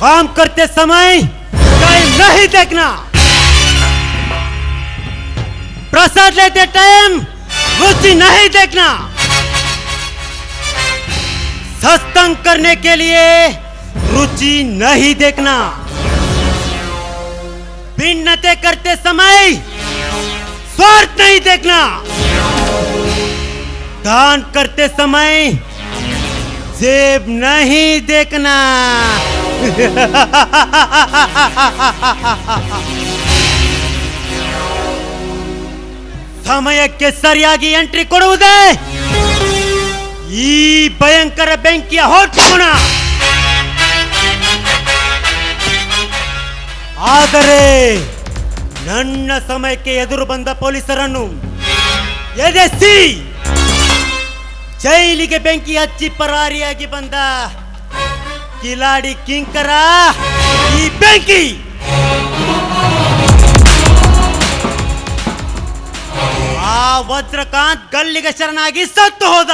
काम करते समय टाइम नहीं देखना, प्रसाद लेते टाइम रुचि नहीं देखना, सत्संग करने के लिए रुचि नहीं देखना, भिन्नते करते समय स्वार्थ नहीं देखना, दान करते समय जेब नहीं देखना। ಸಮಯಕ್ಕೆ ಸರಿಯಾಗಿ ಎಂಟ್ರಿ ಕೊಡುವುದೇ ಈ ಭಯಂಕರ ಬೆಂಕಿಯ ಹೊಟ್ಟುಗುಣ. ಆದರೆ ನನ್ನ ಸಮಯಕ್ಕೆ ಎದುರು ಬಂದ ಪೊಲೀಸರನ್ನು ಎದೆಸಿ ಜೈಲಿಗೆ ಬೆಂಕಿ ಹಚ್ಚಿ ಪರಾರಿಯಾಗಿ ಬಂದ ಕಿಲಾಡಿ ಕಿಂಕರ ಈ ಬೆಂಕಿ. ಆ ವಜ್ರಕಾಂತ್ ಗಲ್ಲಿಗೆ ಶರಣಾಗಿ ಸತ್ತು ಹೋದ.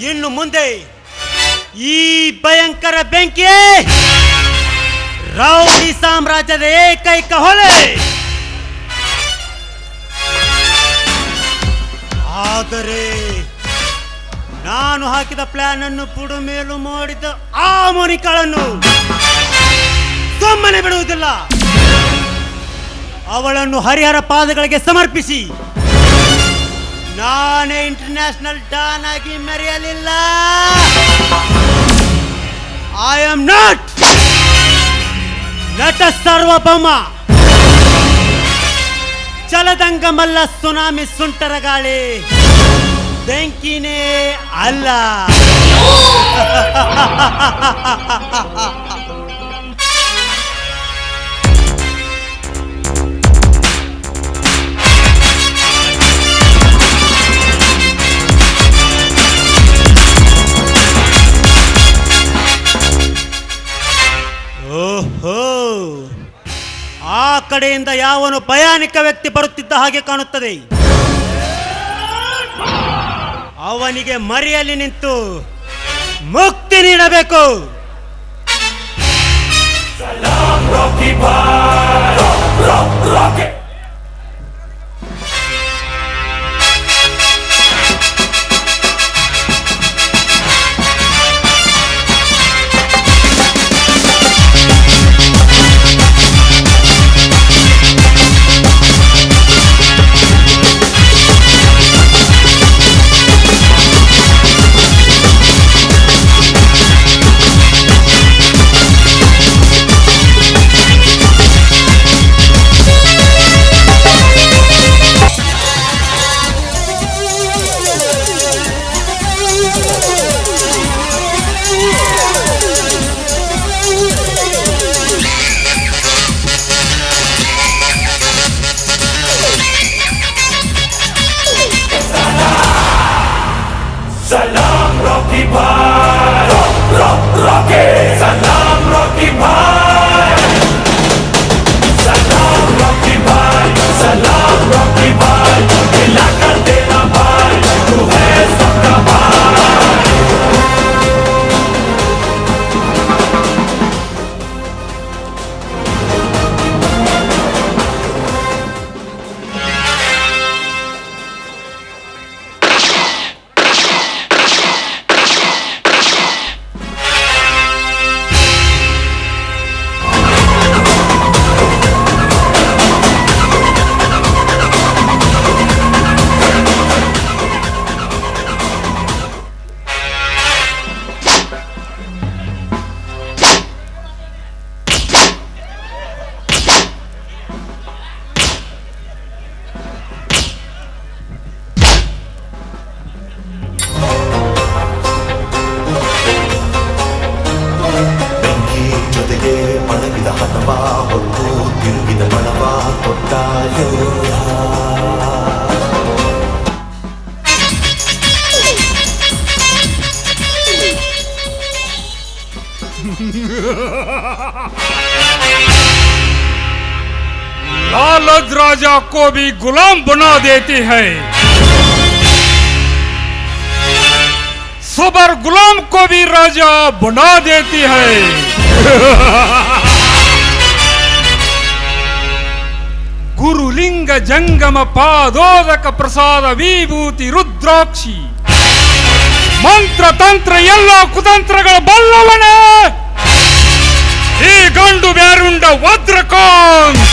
ಇನ್ನು ಮುಂದೆ ಈ ಭಯಂಕರ ಬೆಂಕಿ ರೌಡಿ ಸಾಮ್ರಾಜ್ಯದ ಏಕೈಕ ಹೊಲೆ. ಆದರೆ ನಾನು ಹಾಕಿದ ಪ್ಲಾನ್ ಅನ್ನು ಪುಡು ಮೇಲು ಮಾಡಿದ ಆ ಮೋನಿಕಾಳನ್ನು ಸುಮ್ಮನೆ ಬಿಡುವುದಿಲ್ಲ. ಅವಳನ್ನು ಹರಿಹರ ಪಾದಗಳಿಗೆ ಸಮರ್ಪಿಸಿ ನಾನೇ ಇಂಟರ್ನ್ಯಾಷನಲ್ ಡಾನ್ ಆಗಿ ಮೆರೆಯಲಿಲ್ಲ. ಐ ಆಮ್ ನಾಟ್ ನಟ ಸಾರ್ವಭೌಮ, ಚಲದಂಗಮಲ್ಲ, ಸುನಾಮಿ ಸುಂಟರ ಗಾಳಿ, ಬೆಂಕಿನೇ ಅಲ್ಲ. ಓಹೋ, ಆ ಕಡೆಯಿಂದ ಯಾವನು ಭಯಾನಕ ವ್ಯಕ್ತಿ ಬರುತ್ತಿದ್ದ ಹಾಗೆ ಕಾಣುತ್ತದೆ. ಅವನಿಗೆ ಮರೆಯಲ್ಲಿ ನಿಂತು ಮುಕ್ತಿ ನೀಡಬೇಕು. लालच राजा को भी गुलाम बना देती है, सबर गुलाम को भी राजा बना देती है। ಗುರುಲಿಂಗ ಜಂಗಮ ಪಾದೋದಕ ಪ್ರಸಾದ ವಿಭೂತಿ ರುದ್ರಾಕ್ಷಿ ಮಂತ್ರ ತಂತ್ರ ಎಲ್ಲ ಕುತಂತ್ರಗಳ ಬಲ್ಲವನೇ ಈ ಗಂಡು ಬ್ಯಾರುಂಡ ವಜ್ರಕಾಂತ್.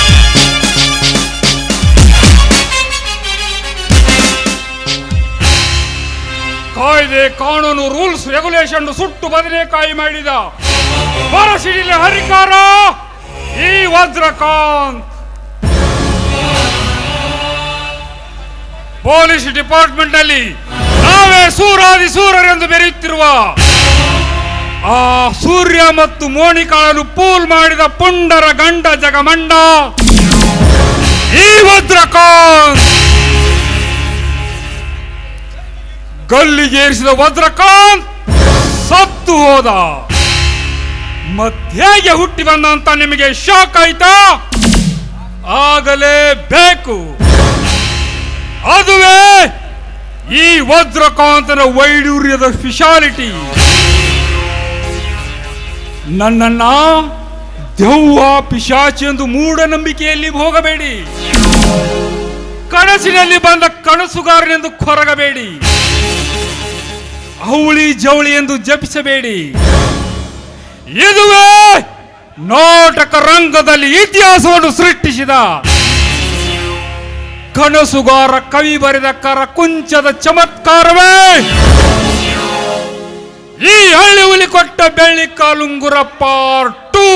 ಕಾಯ್ದೆ ಕಾನೂನು ರೂಲ್ಸ್ ರೆಗ್ಯುಲೇಷನ್ ಸುಟ್ಟು ಬದನೆಕಾಯಿ ಮಾಡಿದ ಬರಸಿಡಿಲ ಹರಿಕಾರ ಈ ವಜ್ರಕಾಂತ್. ಪೊಲೀಸ್ ಡಿಪಾರ್ಟ್ಮೆಂಟ್ ನಲ್ಲಿ ನಾವೇ ಸೂರಾದಿ ಸೂರರೆಂದು ಬೆರೆಯುತ್ತಿರುವ ಆ ಸೂರ್ಯ ಮತ್ತು ಮೋನಿಕಾಳನ್ನು ಪೂಲ್ ಮಾಡಿದ ಪುಂಡರ ಗಂಡ ಜಗಮಂಡ ಈ ವಜ್ರಕಾಂತ್. ಗಲ್ಲಿಗೇರಿಸಿದ ವಜ್ರಕಾಂತ್ ಸತ್ತು ಹೋದ. ಮತ್ತೇಗೆ ಹುಟ್ಟಿ ಬಂದ ಅಂತ ನಿಮಗೆ ಶಾಕ್ ಆಯ್ತಾ? ಆಗಲೇಬೇಕು. ಅದುವೇ ಈ ವಜ್ರಕಾಂತನ ವೈಡೂರ್ಯದ ಸ್ಪೆಷಾಲಿಟಿ. ನನ್ನನ್ನ ದೆವ್ವ ಪಿಶಾಚಿ ಎಂದು ಮೂಢನಂಬಿಕೆಯಲ್ಲಿ ಹೋಗಬೇಡಿ. ಕನಸಿನಲ್ಲಿ ಬಂದ ಕನಸುಗಾರನೆಂದು ಕೊರಗಬೇಡಿ. ಅವಳಿ ಜವಳಿ ಎಂದು ಜಪಿಸಬೇಡಿ. ಇದುವೇ ನಾಟಕ ರಂಗದಲ್ಲಿ ಇತಿಹಾಸವನ್ನು ಸೃಷ್ಟಿಸಿದ ಕನಸುಗಾರ ಕವಿ ಬರೆದ ಕರಕುಂಚದ ಚಮತ್ಕಾರವೇ ಈ ಹಳ್ಳಿ ಹುಲಿ ಕೊಟ್ಟ ಬೆಳ್ಳಿ ಕಾಲುಂಗುರ ಪಾರ್ಟ್ 2.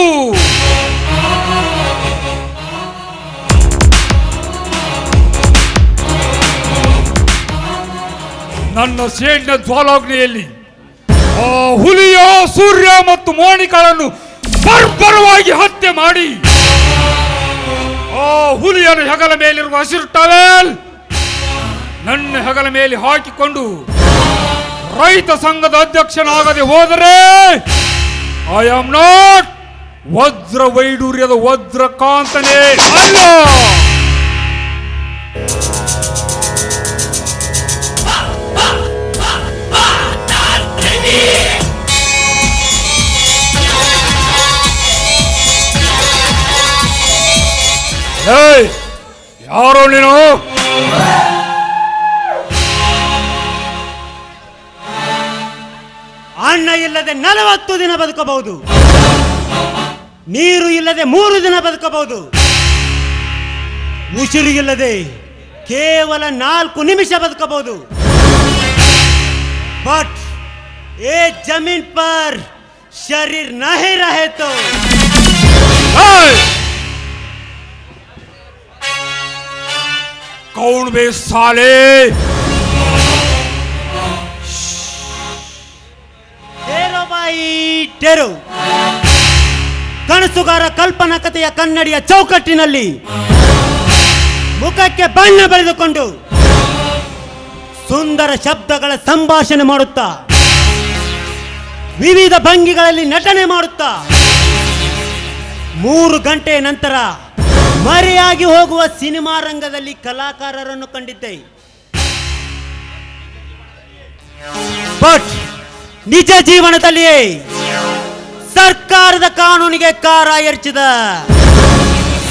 ನನ್ನ ಸೇಡಿನ ಜ್ವಾಲಾಗ್ನಿಯಲ್ಲಿ ಆ ಹುಲಿಯ ಸೂರ್ಯ ಮತ್ತು ಮೋನಿಕಾಳನ್ನು ಬರ್ಬರವಾಗಿ ಹತ್ಯೆ ಮಾಡಿ ಆ ಹುಲಿಯನ್ನು ಹೆಗಲ ಮೇಲಿರುವ ಹಸಿರು ಟವೆಲ್ ನನ್ನ ಹೆಗಲ ಮೇಲೆ ಹಾಕಿಕೊಂಡು ರೈತ ಸಂಘದ ಅಧ್ಯಕ್ಷನಾಗದೆ ಹೋದರೆ ಐ ಆಮ್ ನಾಟ್ ವಜ್ರ ವೈಡೂರ್ಯದ ವಜ್ರಕಾಂತನೇ ಅಲ್ಲ. ಯಾರೋ ನೀನು? ಅನ್ನ ಇಲ್ಲದೆ 40 ದಿನ ಬದುಕಬಹುದು, ನೀರು ಇಲ್ಲದೆ 3 ದಿನ ಬದುಕಬಹುದು, ಉಸಿರು ಇಲ್ಲದೆ ಕೇವಲ 4 ನಿಮಿಷ ಬದುಕಬಹುದು. बट ये जमीन पर शरीर नहीं रहे तो कौन बे साले? टेरो बाई टेरो. ಕನಸುಗಾರ ಕಲ್ಪನಾ ಕಥೆಯ ಕನ್ನಡಿಯ ಚೌಕಟ್ಟಿನಲ್ಲಿ ಮುಖಕ್ಕೆ ಬಣ್ಣ ಬಳಿದುಕೊಂಡು ಸುಂದರ ಶಬ್ದಗಳ ಸಂಭಾಷಣೆ ಮಾಡುತ್ತಾ ವಿವಿಧ ಭಂಗಿಗಳಲ್ಲಿ ನಟನೆ ಮಾಡುತ್ತಾ 3 ಗಂಟೆ ನಂತರ ಮರೆಯಾಗಿ ಹೋಗುವ ಸಿನಿಮಾ ರಂಗದಲ್ಲಿ ಕಲಾಕಾರರನ್ನು ಕಂಡಿದ್ದೆ. ಬಟ್ ನಿಜ ಜೀವನದಲ್ಲಿಯೇ ಸರ್ಕಾರದ ಕಾನೂನಿಗೆ ಕಾರ ಎರಚಿದ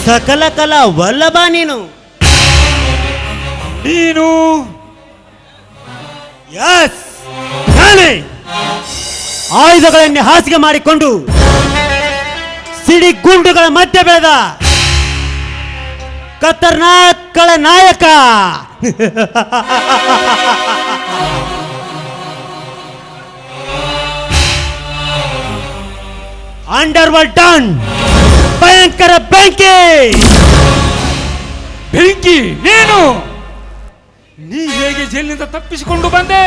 ಸಕಲ ಕಲಾ ವಲ್ಲಭ ನೀನು. ಯಸ್, ನಾನೇ ಆಯುಧಗಳನ್ನೇ ಹಾಸಿಗೆ ಮಾಡಿಕೊಂಡು ಸಿಡಿ ಗುಂಡುಗಳ ಮಧ್ಯೆ ಬೆಳೆದ ಖತರ್ನಾಕ್ಗಳ ನಾಯಕ. ಅಂಡರ್ ವರ್ಲ್ಡ್ ಡನ್, ಭಯಂಕರ ಬೆಂಕಿ. ಬೆಂಕಿ ನೀ ಹೇಗೆ ಜೈಲಿನಿಂದ ತಪ್ಪಿಸಿಕೊಂಡು ಬಂದೆ?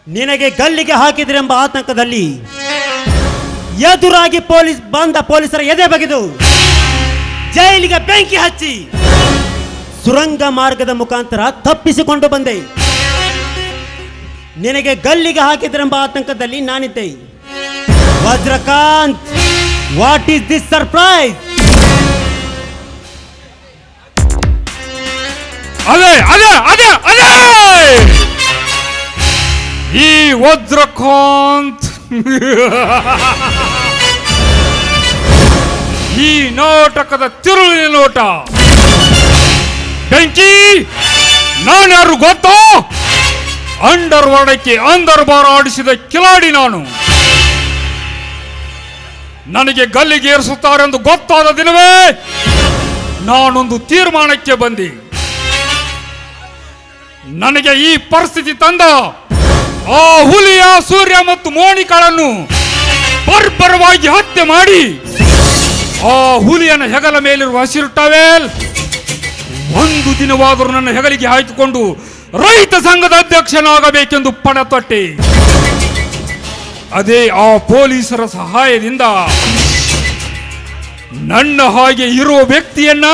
ನಿನಗೆ ಗಲ್ಲಿಗೆ ಹಾಕಿದ್ರೆಂಬ ಆತಂಕದಲ್ಲಿ ಎದುರಾಗಿ ಪೊಲೀಸರ ಎದೆ ಬಗೆದು ಜೈಲಿಗೆ ಬೆಂಕಿ ಹಚ್ಚಿ ಸುರಂಗ ಮಾರ್ಗದ ಮುಖಾಂತರ ತಪ್ಪಿಸಿಕೊಂಡು ಬಂದೆ. ನಿನಗೆ ಗಲ್ಲಿಗೆ ಹಾಕಿದ್ರೆಂಬ ಆತಂಕದಲ್ಲಿ ನಾನಿದ್ದೆ. ವಜ್ರಕಾಂತ್ ವಾಟ್ ಈಸ್ ದಿಸ್ ಸರ್ಪ್ರೈಸ್? ಅದೇ ಅದೇ ಅದೇ ಅದೇ ಈ ವಜ್ರಕಾಂತ್ ಈ ನಾಟಕದ ತಿರುಳಿನ ನೋಟ. ಬೆಂಕಿ, ನಾನ್ಯಾರು ಗೊತ್ತೋ? ಅಂಡರ್ ವರ್ಣಕ್ಕೆ ಅಂದರ್ ಬಾರ್ ಆಡಿಸಿದ ಕಿಲಾಡಿ ನಾನು. ನನಗೆ ಗಲ್ಲಿಗೆ ಏರಿಸುತ್ತಾರೆಂದು ಗೊತ್ತಾದ ದಿನವೇ ನಾನೊಂದು ತೀರ್ಮಾನಕ್ಕೆ ಬಂದೆ. ನನಗೆ ಈ ಪರಿಸ್ಥಿತಿ ತಂದ ಆ ಹುಲಿಯ, ಸೂರ್ಯ ಮತ್ತು ಮೋನಿಕಾಳನ್ನು ಬರ್ಬರವಾಗಿ ಹತ್ಯೆ ಮಾಡಿ ಆ ಹುಲಿಯನ ಹೆಗಲ ಮೇಲಿರುವ ಹಸಿರು ಟವೆಲ್ ಒಂದು ದಿನವಾದರೂ ನನ್ನ ಹೆಗಲಿಗೆ ಹಾಕಿಕೊಂಡು ರೈತ ಸಂಘದ ಅಧ್ಯಕ್ಷನಾಗಬೇಕೆಂದು ಪಣ ತೊಟ್ಟೆ. ಅದೇ ಆ ಪೊಲೀಸರ ಸಹಾಯದಿಂದ ನನ್ನ ಹಾಗೆ ಇರುವ ವ್ಯಕ್ತಿಯನ್ನ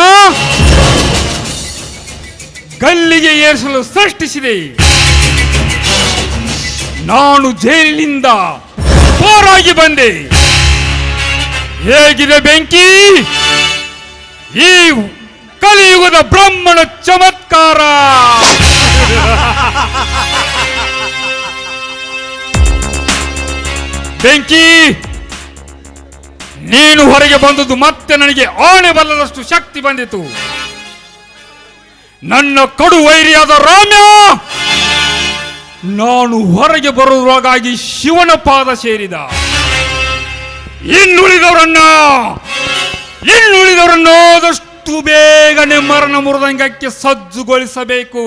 ಗಲ್ಲಿಗೆ ಏರಿಸಲು ಸೃಷ್ಟಿಸಿದೆ. ನಾನು ಜೈಲಿನಿಂದ ಪಾರಾಗಿ ಬಂದೆ. ಹೇಗಿದೆ ಬೆಂಕಿ ಈ ಕಲಿಯುಗದ ಬ್ರಹ್ಮಣ ಚಮತ್ಕಾರ? ಬೆಂಕಿ, ನೀನು ಹೊರಗೆ ಬಂದದ್ದು ಮತ್ತೆ ನನಗೆ ಆಣೆ ಬಲ್ಲದಷ್ಟು ಶಕ್ತಿ ಬಂದಿತು. ನನ್ನ ಕಡು ವೈರಿಯಾದ ರಾಮ್ಯ ನಾನು ಹೊರಗೆ ಬರುವಾಗಾಗಿ ಶಿವನ ಪಾದ ಸೇರಿದ. ಇನ್ನುಳಿದವರನ್ನು ಆದಷ್ಟು ಬೇಗನೆ ಮರಣ ಮೃದಂಗಕ್ಕೆ ಸಜ್ಜುಗೊಳಿಸಬೇಕು.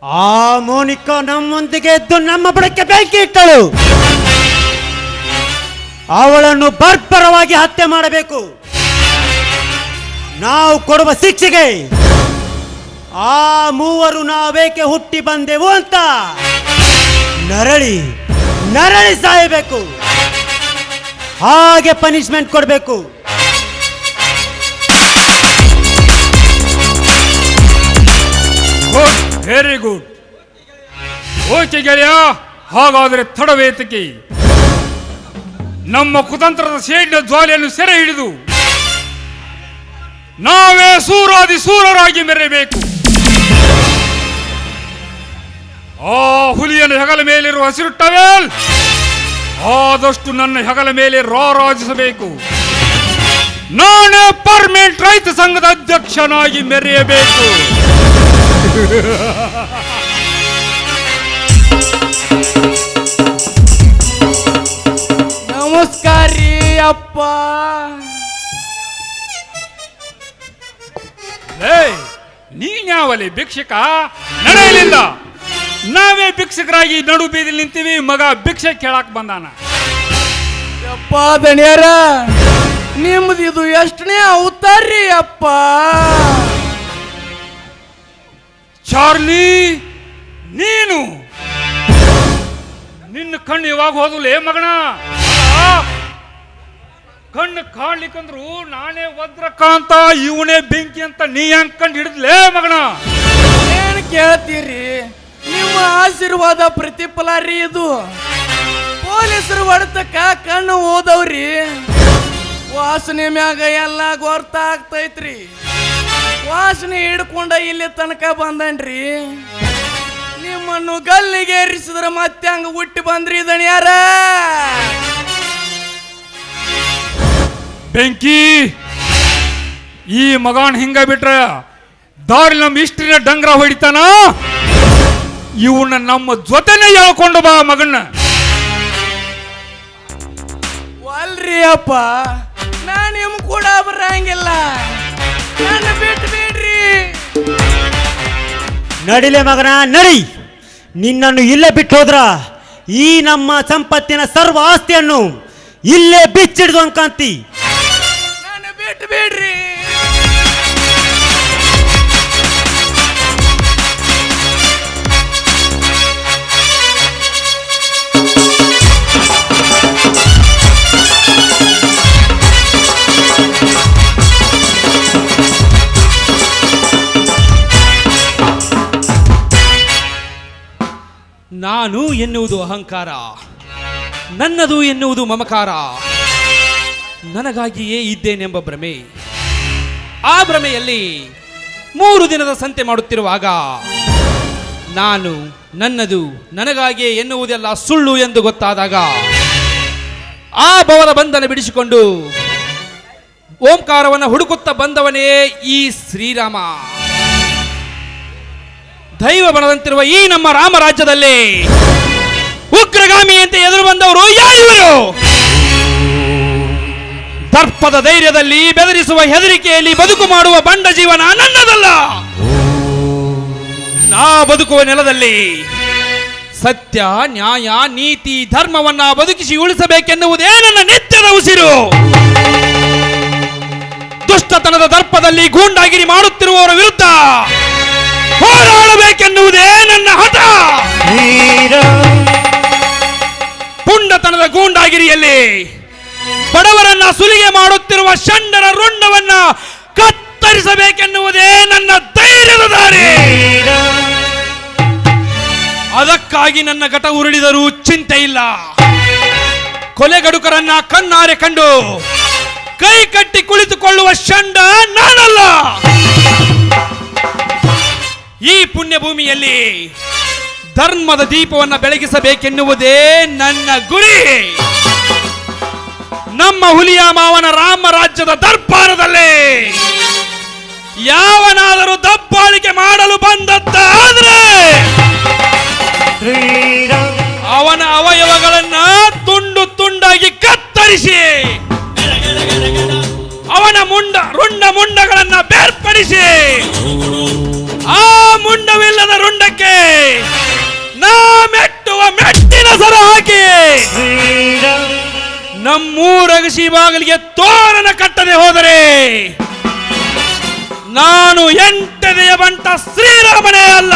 ಆ ಮೋನಿಕಾ ನಮ್ಮೊಂದಿಗೆ ಎದ್ದು ನಮ್ಮ ಬುಡಕ್ಕೆ ಬೆಂಕಿ ಇಟ್ಟಳು. ಅವಳನ್ನು ಬರ್ಬರವಾಗಿ ಹತ್ಯೆ ಮಾಡಬೇಕು. ನಾವು ಕೊಡುವ ಶಿಕ್ಷೆಗೆ ಆ ಮೂವರು ನಾವೇಕೆ ಹುಟ್ಟಿ ಬಂದೆವು ಅಂತ ನರಳಿ ನರಳಿ ಸಾಯಬೇಕು. ಹಾಗೆ ಪನಿಷ್ಮೆಂಟ್ ಕೊಡಬೇಕು. Good, very good. ಓಕೆ ಗೆಳೆಯ, ಹಾಗಾದರೆ ತಡವೇತಕ್ಕೆ ನಮ್ಮ ಕುತಂತ್ರದ ಸೇಡಿನ ಜ್ವಾಲೆಯನ್ನು ಸೆರೆ ಹಿಡಿದು ನಾವೇ ಸೂರಾದಿ ಸೂರರಾಗಿ ಮೆರೆಯಬೇಕು. ಆ ಹುಲಿಯನ ಹೆಗಲ ಮೇಲಿರುವ ಹಸಿರು ಟವೆಲ್ ಆದಷ್ಟು ನನ್ನ ಹೆಗಲ ಮೇಲೆ ರಾರಾಜಿಸಬೇಕು. ನಾನೇ ಪರ್ಮನೆಂಟ್ ರೈತ ಸಂಘದ ಅಧ್ಯಕ್ಷನಾಗಿ ಮೆರೆಯಬೇಕು. ನಮಸ್ಕಾರ ರೀ ಅಪ್ಪ. ನೀನ್ಯಾವಲ್ಲಿ ಭಿಕ್ಷಕ? ನಡೆಯಲಿಲ್ಲ. ನಾವೇ ಭಿಕ್ಷಕರಾಗಿ ನಡು ಬೀದಿಲಿ ನಿಂತೀವಿ. ಮಗ ಭಿಕ್ಷೆ ಕೇಳಕ್ ಬಂದಾನ. ಅಪ್ಪ ದಣಿಯಾರ, ನಿಮ್ದು ಇದು ಎಷ್ಟನೇ ಅವತಾರ್ರಿ ಅಪ್ಪ? ಚಾರ್ಲಿ, ನೀನು ನಿನ್ನ ಕಣ್ಣು ಇವಾಗ ಹೋದಲೇ ಮಗನ. ಕಣ್ಣು ಕಾಣ್ಲಿಕ್ಕಂದ್ರು ನಾನೇ ವಜ್ರಕಾಂತ, ಇವನೇ ಬೆಂಕಿ ಅಂತ ನೀ ಹೆಂಗ್ ಕಂಡು ಹಿಡಿದ್ಲೇ ಮಗನ? ಏನ್ ಕೇಳ್ತೀರಿ? ನಿಮ್ಮ ಆಶೀರ್ವಾದ ಪ್ರತಿಫಲ ರೀ ಇದು. ಪೊಲೀಸರು ಹೊಡೆತಕ್ಕ ಕಣ್ಣು ಓದವ್ರಿ, ವಾಸನೆ ಮ್ಯಾಗ ಎಲ್ಲ ಗೊತ್ತಾಗ್ತೈತ್ರಿ. ವಾಸನೆ ಹಿಡ್ಕೊಂಡ ಇಲ್ಲಿ ತನಕ ಬಂದನ್ರಿ. ನಿಮ್ಮನ್ನು ಗಲ್ಲಿಗೆ ಏರಿಸಿದ್ರ ಮತ್ತೆ ಹಂಗ ಹುಟ್ಟಿ ಬಂದ್ರಿ ದಣಿಯಾರ. ಬೆಂಕಿ, ಈ ಮಗಾನ್ ಹಿಂಗ ಬಿಟ್ರ ದಾರಿ ನಮ್ಮ ಇಷ್ಟ್ರಿನ ಡಂಗ್ರ ಹೊಡಿತಾನ. ಇವನ್ನ ನಮ್ಮ ಜೊತೆನೆ ಹೇಳ್ಕೊಂಡು ಬಾ ಮಗನ್ನ. ಅಲ್ರಿ ಅಪ್ಪ, ನಾನು ನಿಮ್ ಕೂಡ ಬರಂಗಿಲ್ಲ. ನನ್ನ ಬಿಟ್ಟು ಬಿಡ್ರಿ. ನಡಿಲೆ ಮಗನ, ನಡಿ. ನಿನ್ನನ್ನು ಇಲ್ಲೇ ಬಿಟ್ಟು ಹೋದ್ರ ಈ ನಮ್ಮ ಸಂಪತ್ತಿನ ಸರ್ವ ಆಸ್ತಿಯನ್ನು ಇಲ್ಲೇ ಬಿಚ್ಚಿಡ್ದು ಅನ್ಕಾಂತಿ. ನನ್ನ ಬಿಟ್ಟು ಬಿಡ್ರಿ. ಎನ್ನುವುದು ಅಹಂಕಾರ, ನನ್ನದು ಎನ್ನುವುದು ಮಮಕಾರ. ನನಗಾಗಿಯೇ ಇದ್ದೇನೆಂಬ ಭ್ರಮೆ. ಆ ಭ್ರಮೆಯಲ್ಲಿ 3 ದಿನದ ಸಂತೆ ಮಾಡುತ್ತಿರುವಾಗ ನಾನು ನನ್ನದು ನನಗಾಗಿಯೇ ಎನ್ನುವುದೆಲ್ಲ ಸುಳ್ಳು ಎಂದು ಗೊತ್ತಾದಾಗ ಆ ಭವದ ಬಂಧನ ಬಿಡಿಸಿಕೊಂಡು ಓಂಕಾರವನ್ನು ಹುಡುಕುತ್ತಾ ಬಂದವನೇ ಈ ಶ್ರೀರಾಮ. ದೈವ ಬಣದಂತಿರುವ ಈ ನಮ್ಮ ರಾಮರಾಜ್ಯದಲ್ಲಿ ಉಗ್ರಗಾಮಿಯಂತೆ ಎದುರು ಬಂದವರು ಯಾರಿವರು? ದರ್ಪದ ಧೈರ್ಯದಲ್ಲಿ ಬೆದರಿಸುವ ಹೆದರಿಕೆಯಲ್ಲಿ ಬದುಕು ಮಾಡುವ ಬಂಡ ಜೀವನ ನನ್ನದಲ್ಲ. ನಾ ಬದುಕುವ ನೆಲದಲ್ಲಿ ಸತ್ಯ, ನ್ಯಾಯ, ನೀತಿ, ಧರ್ಮವನ್ನ ಬದುಕಿಸಿ ಉಳಿಸಬೇಕೆನ್ನುವುದೇ ನನ್ನ ನಿತ್ಯದ ಉಸಿರು. ದುಷ್ಟತನದ ದರ್ಪದಲ್ಲಿ ಗೂಂಡಾಗಿರಿ ಮಾಡುತ್ತಿರುವವರ ವಿರುದ್ಧ ಹೋರಾಡಬೇಕೆನ್ನುವುದೇ ನನ್ನ ಹಠ. ಪುಂಡತನದ ಗೂಂಡಾಗಿರಿಯಲ್ಲಿ ಬಡವರನ್ನ ಸುಲಿಗೆ ಮಾಡುತ್ತಿರುವ ಷಂಡರ ರುಂಡವನ್ನ ಕತ್ತರಿಸಬೇಕೆನ್ನುವುದೇ ನನ್ನ ಧೈರ್ಯದ ದಾರಿ. ಅದಕ್ಕಾಗಿ ನನ್ನ ಘಟ ಉರುಳಿದರೂ ಚಿಂತೆ ಇಲ್ಲ. ಕೊಲೆಗಡುಕರನ್ನ ಕಣ್ಣಾರೆ ಕಂಡು ಕೈ ಕಟ್ಟಿ ಕುಳಿತುಕೊಳ್ಳುವ ಷಂಡ ನಾನಲ್ಲ. ಈ ಪುಣ್ಯ ಭೂಮಿಯಲ್ಲಿ ಧರ್ಮದ ದೀಪವನ್ನು ಬೆಳಗಿಸಬೇಕೆನ್ನುವುದೇ ನನ್ನ ಗುರಿ. ನಮ್ಮ ಹುಲಿಯ ಮಾವನ ರಾಮ ರಾಜ್ಯದ ದರ್ಬಾರದಲ್ಲಿ ಯಾವನಾದರೂ ದಬ್ಬಾಳಿಕೆ ಮಾಡಲು ಬಂದದ್ದಾದ್ರೆ ಅವನ ಅವಯವಗಳನ್ನ ತುಂಡು ತುಂಡಾಗಿ ಕತ್ತರಿಸಿ ಅವನ ರುಂಡ ಮುಂಡಗಳನ್ನ ಬೇರ್ಪಡಿಸಿ ಆ ಮುಂಡವಿಲ್ಲದ ರುಂಡಕ್ಕೆ ನಾ ಮೆಟ್ಟುವ ಮೆಟ್ಟಿನ ಸರ ಹಾಕಿ ನಮ್ಮೂರಗಸಿ ಬಾಗಿಲಿಗೆ ತೋರಣ ಕಟ್ಟದೆ ಹೋದರೆ ನಾನು ಎಂಟನೆಯ ಬಂಟ ಶ್ರೀರಾಮನೇ ಅಲ್ಲ.